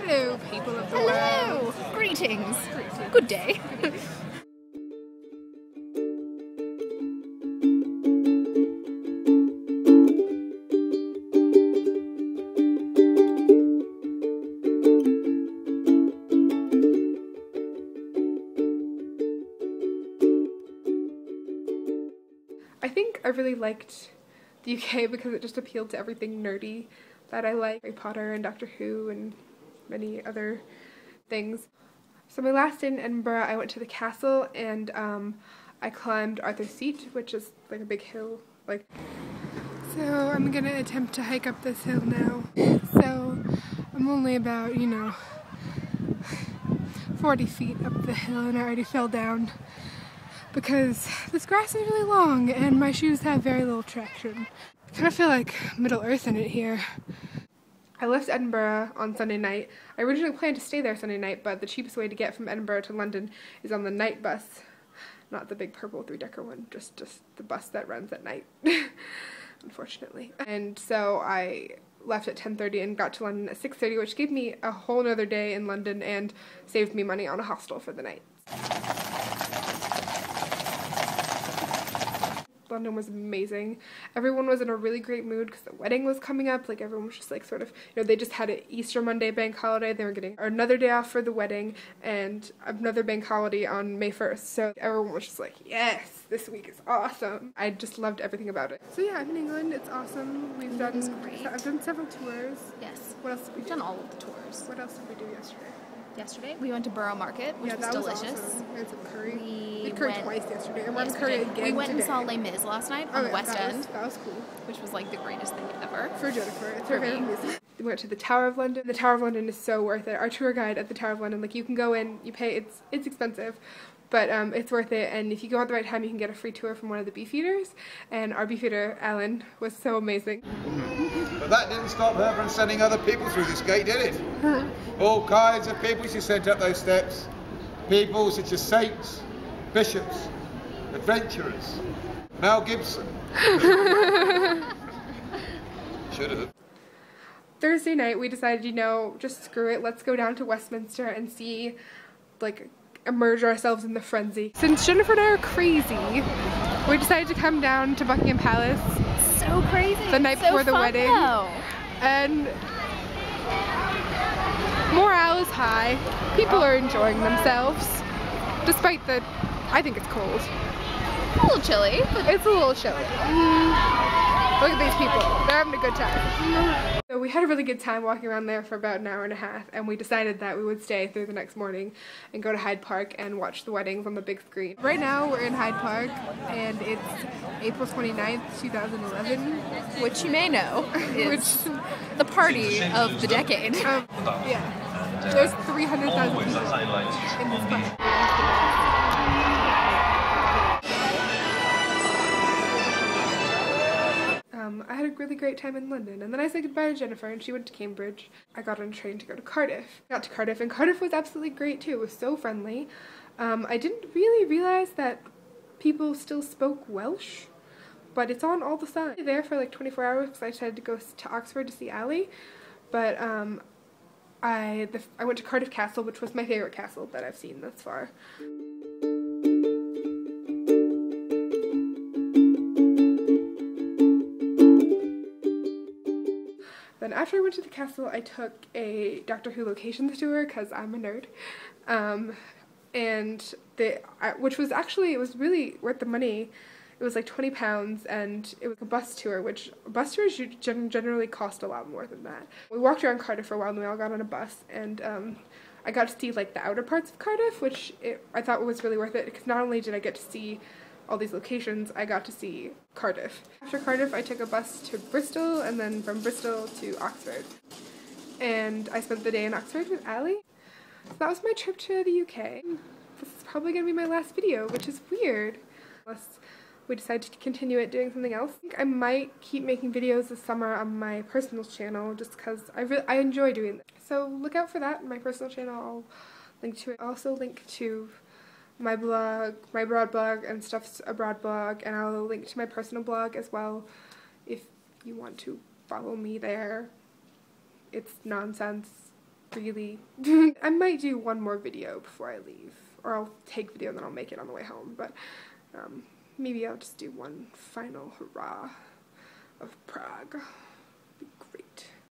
Hello, people of the Hello! world. Greetings. Good day. I think I really liked the UK because it just appealed to everything nerdy that I like. Harry Potter and Doctor Who and many other things. So my last day in Edinburgh, I went to the castle and I climbed Arthur's Seat, which is like a big hill. So I'm gonna attempt to hike up this hill now. So I'm only about, 40 feet up the hill and I already fell down because this grass is really long and my shoes have very little traction. I kind of feel like Middle Earth in it here. I left Edinburgh on Sunday night. I originally planned to stay there Sunday night, but the cheapest way to get from Edinburgh to London is on the night bus. Not the big purple 3-decker one, just the bus that runs at night, unfortunately. And so I left at 10:30 and got to London at 6:30, which gave me a whole nother day in London and saved me money on a hostel for the night. London was amazing. Everyone was in a really great mood because the wedding was coming up. Like everyone was just like sort of, they just had an Easter Monday bank holiday. They were getting another day off for the wedding and another bank holiday on May 1st. So everyone was just like, yes, this week is awesome. I just loved everything about it. So yeah, I'm in England. It's awesome. I've done several tours. Yes. What else did we do? We've done all of the tours. What else did we do yesterday? Yesterday we went to Borough Market, which was delicious. Awesome. We had some curry. We had curry twice yesterday. And we're having curry again We went today. and saw Les Mis last night on the West End. That was cool. Which was like the greatest thing ever. For Jennifer. It's her For me. favorite music. We went to the Tower of London. The Tower of London is so worth it. Our tour guide at the Tower of London, like you can go in, you pay, it's expensive, but it's worth it, and if you go at the right time you can get a free tour from one of the beefeaters, and our beefeater, Alan, was so amazing. But that didn't stop her from sending other people through this gate, did it? All kinds of people she sent up those steps. People such as saints, bishops, adventurers, Mel Gibson. Should have. Thursday night we decided, just screw it, let's go down to Westminster and see, immerse ourselves in the frenzy. Since Jennifer and I are crazy, we decided to come down to Buckingham Palace. So crazy. The night before the wedding. Though. And morale is high. People are enjoying themselves, despite I think it's cold. A little chilly. But it's a little chilly. Look at these people. They're having a good time. So we had a really good time walking around there for about an hour and a half, and we decided that we would stay through the next morning and go to Hyde Park and watch the weddings on the big screen. Right now we're in Hyde Park and it's April 29th, 2011. which you may know is the party of the decade. Yeah. There's 300,000 people in this park. I had a really great time in London, and then I said goodbye to Jennifer and she went to Cambridge. I got on a train to go to Cardiff. I got to Cardiff and Cardiff was absolutely great too. It was so friendly. I didn't really realize that people still spoke Welsh, but it's on all the signs. I was there for like 24 hours because I decided to go to Oxford to see Ali, but I went to Cardiff Castle, which was my favorite castle that I've seen thus far. Then after I went to the castle, I took a Doctor Who locations tour because I'm a nerd, which was actually, it was really worth the money. It was like £20 and it was a bus tour, which bus tours generally cost a lot more than that. We walked around Cardiff for a while and we all got on a bus, and I got to see like the outer parts of Cardiff, which I thought was really worth it because not only did I get to see all these locations, I got to see Cardiff. After Cardiff, I took a bus to Bristol and then from Bristol to Oxford. And I spent the day in Oxford with Ali. So that was my trip to the UK. This is probably going to be my last video, which is weird. Unless we decide to continue it doing something else. I think I might keep making videos this summer on my personal channel just because I enjoy doing this. So look out for that on my personal channel. I'll link to it. I'll also link to my blog, my abroad blog, and Stuff's Abroad blog, and I'll link to my personal blog as well if you want to follow me there. It's nonsense. really... I might do one more video before I leave, or I'll take video and then I'll make it on the way home, but maybe I'll just do one final hurrah of Prague.